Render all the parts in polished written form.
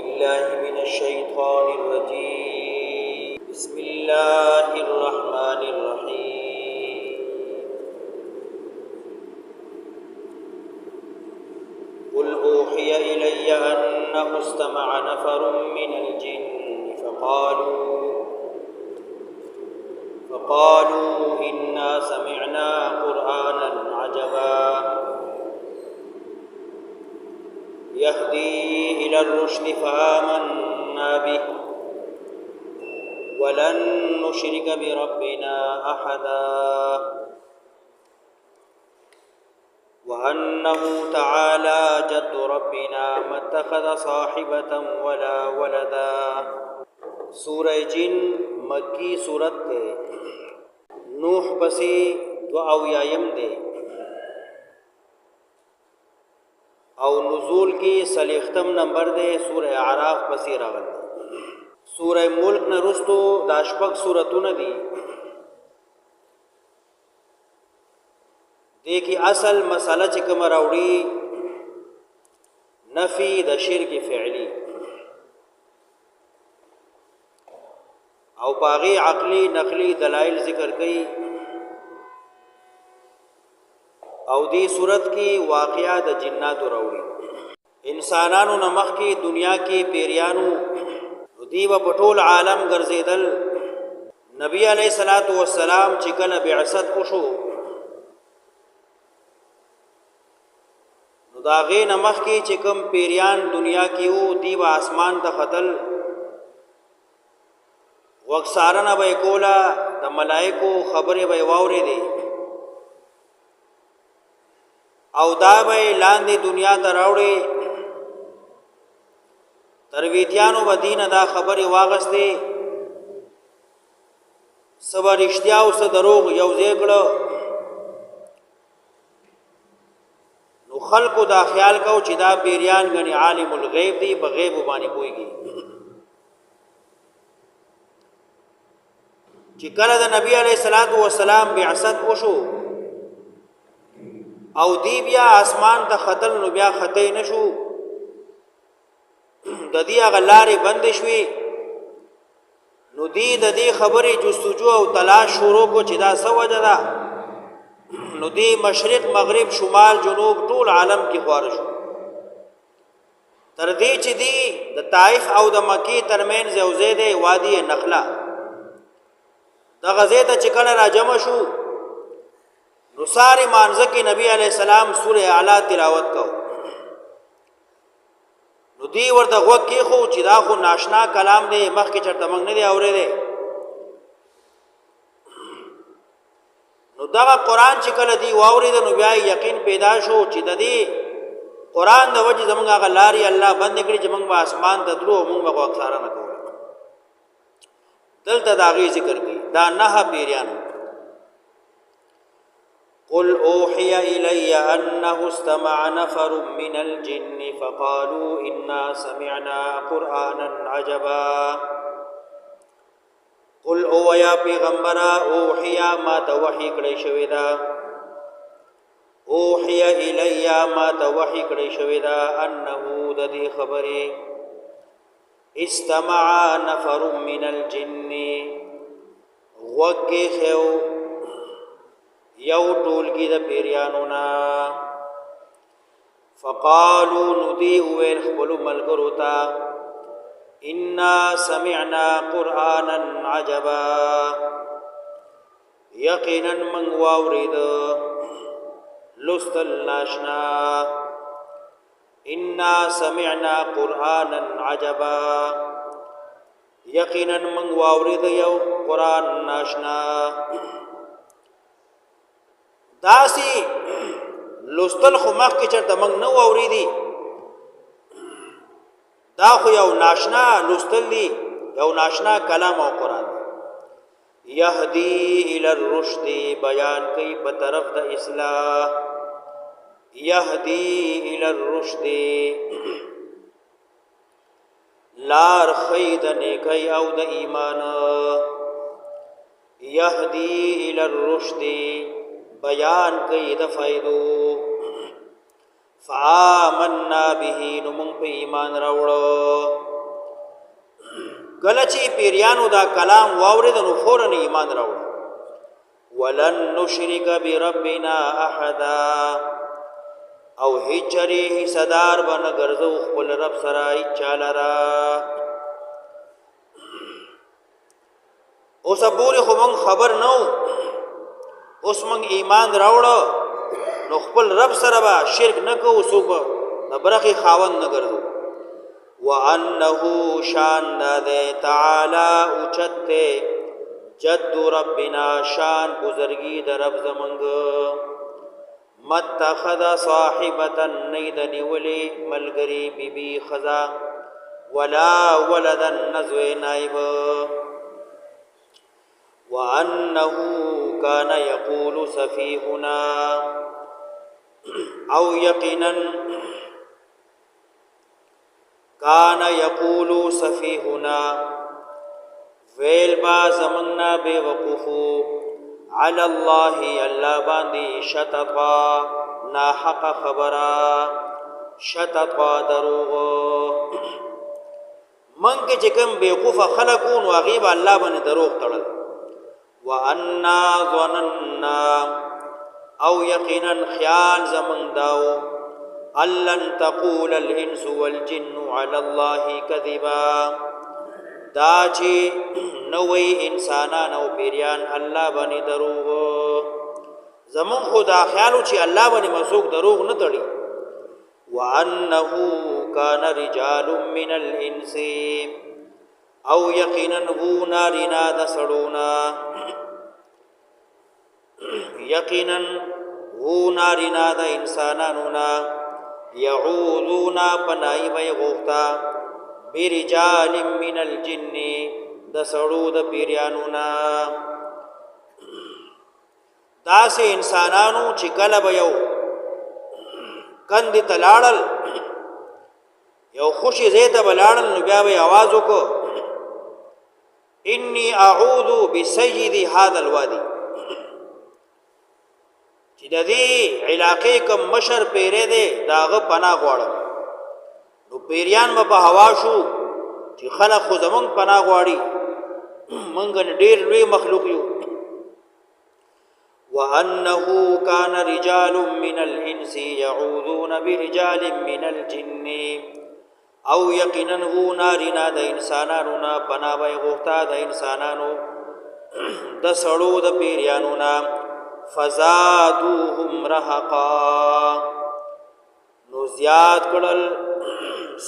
بالله من الشيطان الرجيم. بسم الله الرحمن الرحيم. قل أوحي إلي أنه استمع نفر من الجن فقالوا إنا سمعنا قرآنا عجبا يهدي إلى الرشد فآمنا به ولن نشرك بربنا أحدا وأنه تعالى جد ربنا ما اتخذ صاحبة ولا ولدا. سورہ جن مکی صورت دے، نوح پسی دو اویایم دے او نزول کی سلیختم نمبر دے. سورہ اعراف پسی راغل دے. سورہ ملک نرستو داشپک سورتون دی. دیکھی اصل مسئلہ چکم راوڑی نفی د شرک فعلی او باغی عقلی نقلی دلائل ذکر کئی او دی صورت کی واقعہ د جنات راوڑی. انسانانو نمخ کی دنیا کی پیریانو دی و پټول عالم ګرځیدل. نبی علیہ الصلوۃ والسلام چې کله بعثت وشو نو دا غې نمخ کی چې کوم پیریان دنیا کې وو دی و اسمان ته خطل وقسارنه به کولا د ملائکو خبره به واوري دي او دا به لاندې دنیا ته راوړي. ترویتیانو و دین دا خبری واغستی سبا رشتیا و دروغ یوزے کړه. نو خلقو دا خیال کو چې دا پیریان غنی عالم الغیب دی، بغیب باندې کویږي. چې کله د نبی علیہ الصلوۃ والسلام بعثت وشو او دی بیا اسمان ته خطل نو بیا خطې نشو، د دې غلارې بند شوي. نو دی د دې خبرې جستجو او تلاش شروع کو چې دا څه وجه ده. نو دی مشرق مغرب شمال جنوب ټول عالم کې خوار شو تر دې چې دی د طائف او د مکی ترمنځ یو ځای دی وادي نخله. د غزې ته چې کله راجمع شو نو ساري مانځ کې نبی علیہ السلام سورہ اعلی تلاوت کو. نو دی ورته غوږ کې خو چې دا خو ناشنا کلام دی، مخکې چرته موږ نه دی اورېدی. نو دغه قرآن چې کله دی واورېد نو بیا یقین پیدا شو چې د دې قرآن د وجې زموږ هغه لارې الله بندې کړي چې موږ به اسمان ته تلو او موږ به غوږساره نه کوله. دلته د هغې ذکر کوي دا نهه پیریانو. قل اوحي الي انه استمع نفر من الجن فقالوا انا سمعنا قرانا عجبا. قل او یا پیغمبرا اوحي ما ته وحی کړی شوی دا، اوحي الي ما ته وحی کړی شوی دا انه د دې خبره استمع نفر من الجن وګه خو یو ټولګي د پیریانو نا. فقالو ندی ویل خپل ملګرو ته انا سمعنا قرانا عجبا یقینا من واورید لستل ناشنا. انا سمعنا قرانا عجبا یقینا من واورید یو قرآن ناشنا. داسی لستل خو مخ کې چرته موږ نه واورېدي، دا خو یو ناشنا لستل دی، یو ناشنا کلام او قرآن. یهدی الی الرشد بیان کوي په طرف د اصلاح. یهدی الی الرشد لار خید نیکی او د ایمان. یهدی الی الرشد بیان کئی د فائدو. فآمنا به نمون پہ ایمان روڑو کله چې پیریانو دا کلام واورید نو فورا ایمان راوړ. ولن نشرک بربنا احدا او هیچری حصدار بن ګرځو خپل رب سره چالرا. اوس پوری خو مونږ خبر نو، اوس مونږ ایمان راوړو نو خپل رب سره به شرک نه کوو، څوک به د برخې خاوند نه ګرځو. وانه شان دے تعالی اوچت جد ربنا شان بزرگی در رب زمنگ متخذ صاحبتا نید نیولی ملگری بی بی خزا ولا ولدا نزوی نائب. وانه کان یقول سفیہنا او یقینا کان یقولو سفیہنا ویل با زمننا بے وقوفو علی اللہ اللہ باندی شططا ناحق خبرا شططا دروغ. من کے چکم بے وقوف خلقون واغیب اللہ باندی دروغ تڑل. وانا ظننا او یقینا خیال زمن داو أَلَّن تَقُولَ الْإِنسُ وَالْجِنُّ عَلَى اللَّهِ كَذِبًا دا چې نوې انسانان او پیریان الله باندې دروغ زمون خدا خیالو چې الله باندې مسوک دروغ نه تړي. وَأَنَّهُ كَانَ رِجَالٌ مِّنَ الْإِنسِ او یقینا هو نارینا د سړونا یقینا هو نارینا د انسانانو نا یعوذون پنای بی غوختا برجال من الجن د سړو د پیریانونا. داسې انسانانو چې کله به یو کندې ته لاړل یو خوشي ځای ته به لاړل نو بیا به یې اواز وکړو انی اعوذ بسید هذا الوادي چې د دې علاقې کوم مشر پیری دی داغه پناه غواړم. نو پیریان به په هوا شو چې خلک خو زمونږ پناه غواړي مونږ ډېر لوی مخلوق یو. وأنه كان رجال من الإنس يعوذون برجال من الجن او یقینا هو نارینا د انسانانو نا پناه به غوښتا د انسانانو د سړو د پیریانو نا فزادوهم رهقا نو زیاد کړل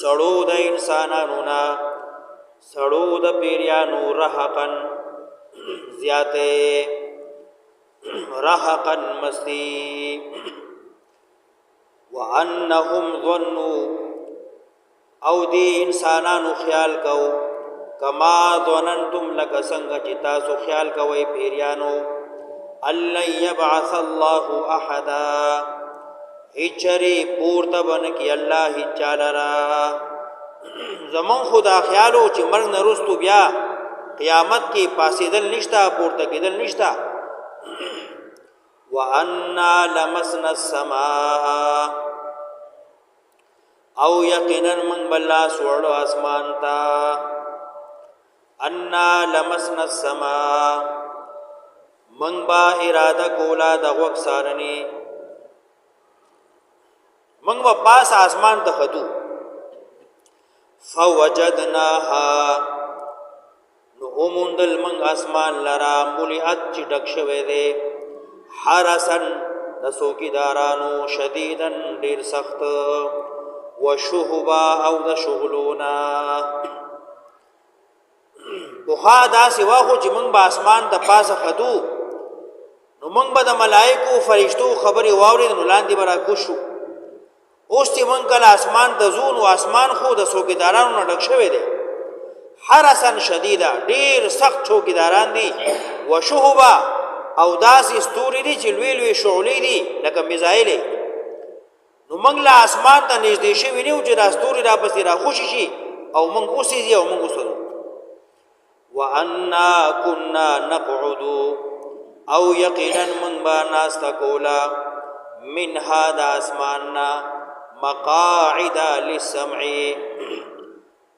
سړو د انسانانو نا سړو د پیریانو رهقن زیاته رهقن مستی. وانهم ظنوا او دی انسانانو خیال کو کما ظننتم لک څنګه چې تاسو خیال کوئ پیریانو الله یبعث الله احدا هچری پورته بن کی الله چالرا. زمون خدا خیالو چې مرګ نه رستو بیا قیامت کې پاسېدل نشتا پورته کېدل نشتا. وانا لمسنا السماء او یقینا من بلا سوړو اسمان تا انا لمسنا السماء من با اراده کولا د وق سارنی من با پاس اسمان ته خطو فوجدناها نو اومندل من اسمان لرا ملئت چې ډک شوه دی حرسن د سوکیدارانو شدیدن ډیر سخت وشهبا او د شغلونا. بخا دا سوا خو چې موږ به اسمان د پاسه خدو نو موږ به د ملائکو فرشتو خبرې واورید نو لاندې به راکوشو. اوس چې موږ کله اسمان ته ځو نو اسمان خو د څوکیدارانو نه ډک شوی دی حرسن شدیده ډیر سخت څوکیداران دي وشهبا او داسې ستوري دي چې لوی لوی شعلې دي لکه میزایلې. نو موږ له اسمان ته نږدې شوي نه یو چې دا ستوري راپسې راخوشي شي او موږ اوسېږي او موږ اوسېږو. وانا كنا نقعد او یقینا موږ به ناسته کوله منها د اسماننا مقاعد للسمع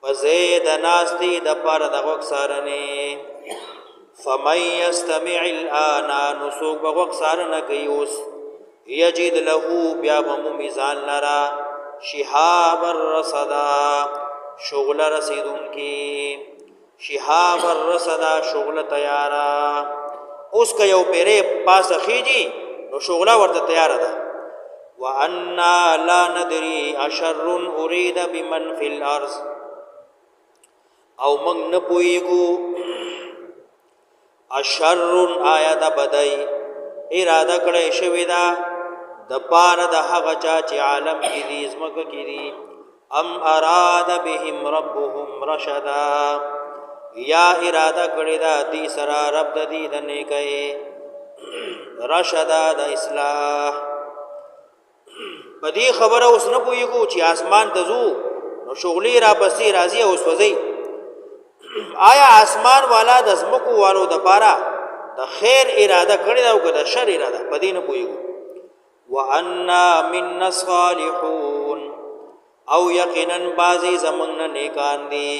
په وزید ناستی د پاره د غوږ سارنې. فمن یستمع الآن نو څوک به غوږ سارنه کوي اوس، یجد له بیا به مومي ځان لره شهابا رصدا شغله رسیدونکي، شهابا رصدا شغله تیاره. اوس که یو پیرې پاسه خیجي نو شغله ورته تیاره ده. وَأَنَّا لَا نَدْرِي أَشَرٌ أُرِيدَ بِمَنْ فِي الْأَرْضِ او موږ نه پوهیږو اشر آیا د بدی اراده کړی شوې ده د پاره د هغه چا چې عالم کې دي ځمکه کې دي. ام اراد بهم ربهم رشدا یا اراده کړی ده دې سره رب د دې د نیکۍ رشدا د اصلاح. په دې خبره اوس نه پوهیږو چې اسمان ته ځو نو شغلې را پسې راځي او سوځي. آیا اسمان والا د ځمکو والو د پاره د خیر اراده کړی ده او که د شر اراده، په دې نه پوهیږو. وَأَنَّا مِنَّا الصَّالِحُونَ او یقینا بعضی زمونږ نه نیکان دي.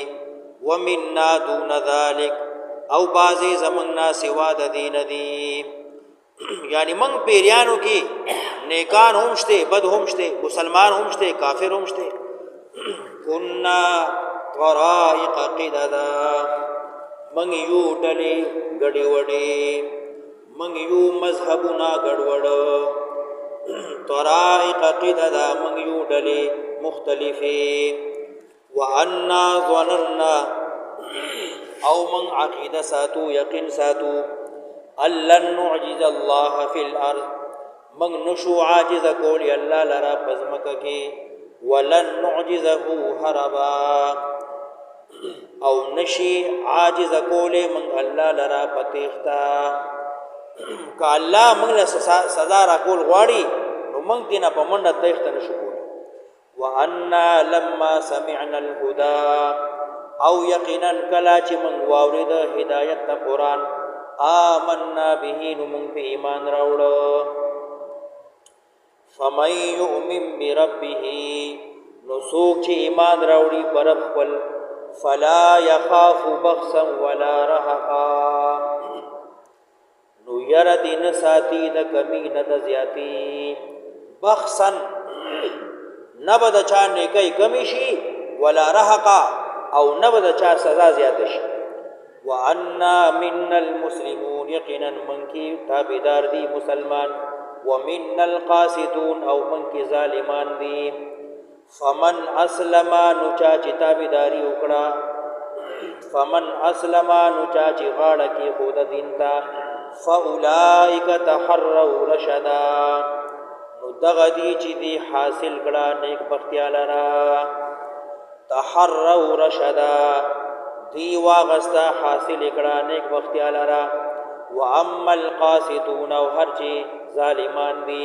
وَمِنَّا دُونَ ذَلِكَ او بعضی زمونږ نه سوا د دې نه دي. یعنی موږ پیریانو کې نیکان هم شته، بد هم شته، مسلمان هم شته، کافر هم شته. کنا طرائق قددا موږ یو ډلې ګډې وډې، موږ یو مذهبونه ګډوډ. طرائق قددا موږ یو ډلې مختلفې. وَأَنَّا ظَنَنَّا او موږ عقیده ساتو، یقین ساتو أَلَّن نُعْجِزَ اللَّهَ فِي الْأَرْضِ موږ نشو عاجز کولی الله لرا په ځمکه کې. وَلَن نُعْجِزَهُ هَرَبًا او نشي عاجز کولی موږ الله لرا په تېښته. که الله موږ له سزا را کول غواړي نو موږ دې نه په منډه تېښته نشو کولی. وَأَنَّا لَمَّا سَمِعْنَا الْهُدَىٰ او یقینا کله چې موږ واورېد هدایت د قرآن آمنا به نو موږ په ایمان راوړو. فَمَن يُؤْمِن بِرَبِّهِ نو څوک چې ایمان راوړي پر رب خپل فلا يخاف بخسا ولا رهقا نو یره دې نه ساتي د کمی نه د زیاتی. بخسا نه به د چا نیکی کمی شي، ولا رهقا او نه به د چا سزا زیاته شي. وَأَنَّا مِنَّا الْمُسْلِمُونَ یقینا من کی تابعدار دی مسلمان. وَمِنَّا الْقَاسِطُونَ او من کی ظالمان دی. فمن اسلم نو چا چې تابعداري وکړه، فمن اسلم نو چا چې غاړه کې خود دین ته، فاولئک تحروا رشدا نو دغه دي چې دی حاصل کړه نیک بختیا لرا. تحروا رشدا دی واغستا حاصل کړه نیک بختیا لرا. واما القاسطون او هر چې ظالمان دي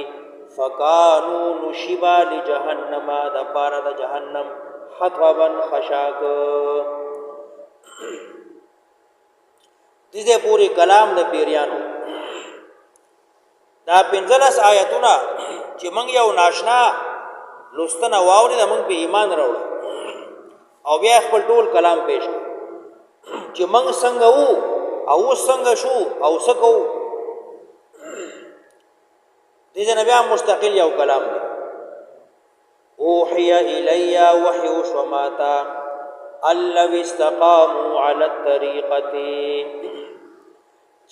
فکانو نشبا لجهنم د پاره د جهنم حطبا خشاک. دې پوری کلام د پیریانو دا 15 آیتونه چې موږ یو ناشنا لستنه واوري د موږ په ایمان راوړو او بیا خپل ټول کلام پیش چې موږ څنګه وو او څنګه شو او سکو. دې نبی مستقل یو کلام دی. اوحي الي وحي وشماتا الذي استقاموا على الطريقه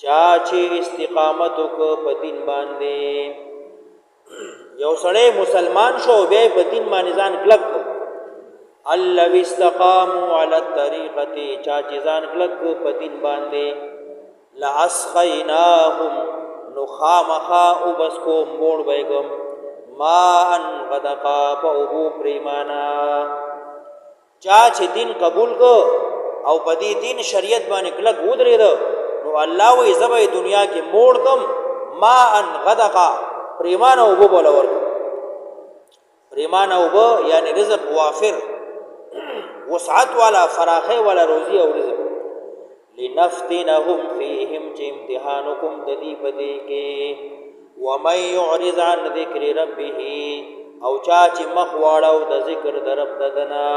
چا چې استقامت کو په دین باندې. یو سړی مسلمان شو بیا په دین باندې ځان کلک کو. الذي استقاموا على الطريقه چا چې ځان کلک کو په دین باندې. لاسقيناهم نو خامخا او بس کو موڑ بیگم ما ان غدقا پا ابو پریمانا. چا چې دین قبول کو او په دې دین شریعت باندې کلک ودرې ده نو الله وی زبې دنیا کې موڑ کم ما ان غدقا پریمانا ابو بولا ورکم. پریمانا ابو یعنی رزق وافر وسعت والا فراخه والا روزی او رزق. لنفتنهم فيهم چې امتحانکم د دې پدې کې. ومن يعرض عن ذکر ربه او چا چې مخ واړو د ذکر د رب ددنا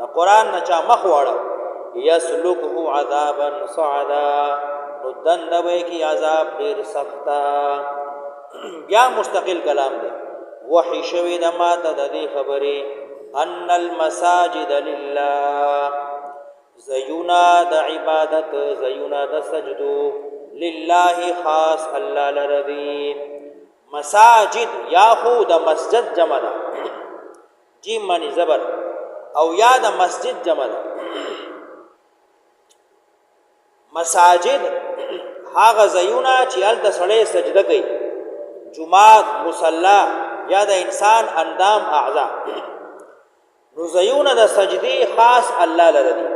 د قرآن نه چا مخ واړو یسلکه عذابا صعدا نو دنده به کې عذاب ډیر سخته. بیا مستقل کلام دی وحی شوی د ماته د دې خبرې ان المساجد لله زیونا د عبادت زیونا د سجدو لله خاص الله لرضی. مساجد یا خو د مسجد جمع ده جیم معنی زبر او یا د مسجد جمع ده. مساجد هغه زیونا چې هلته سړی سجده کوي جمعات مصلا یا د انسان اندام اعضاء نو زیونا د سجدی خاص الله لره دي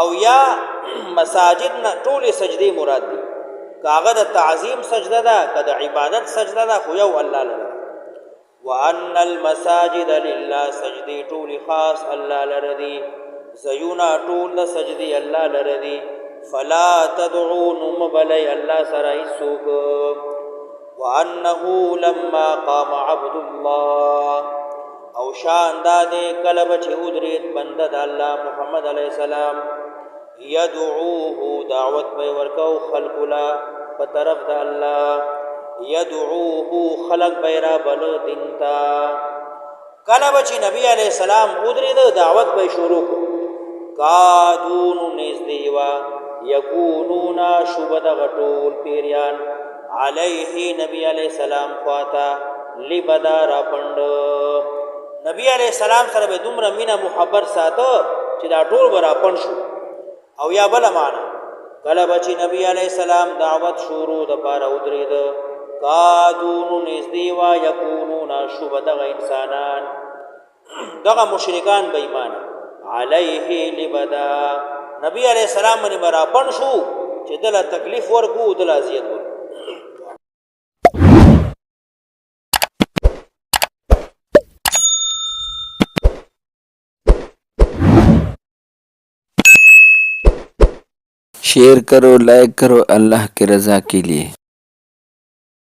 او یا مساجد نه ټول سجدی مراد دي کاغه د تعظیم سجده ده که د عبادت سجده ده خو یو الله لره. وان المساجد لله سجدی ټول خاص الله لره دي زیونا ټول د سجدی الله لره دي. فلا تدعوا نمبلی الله سره هیڅوک. وانه لما قام عبد الله او شان داده کله به چې ودرید بنده د الله محمد علیه السلام یدعوه دعوت به ورکو خلق لا په طرف د الله یدعوه خلق به را بلو دین تا. کله به چې نبی علیه السلام ودرید دعوت به شروع کو کادون نږدې وا یکونون شبد غټول پیریان علیه نبی علیہ السلام خواتا لبدا را پند. نبی علیہ السلام سره به دومره مینا محبت ساته چې دا ټول برا پند شو. او یا بل معنا کله بچی نبی علیہ السلام دعوت شروع د پاره ودرید کادون نږدې وا یکونون شبد انسانان دغه مشرکان بې ایمان علیه لبدا نبی علیہ السلام باندې برا پند شو چې دله تکلیف ورکو دله اذیت ورکو. शेयर करो लाइक करो अल्लाह की रज़ा के लिए.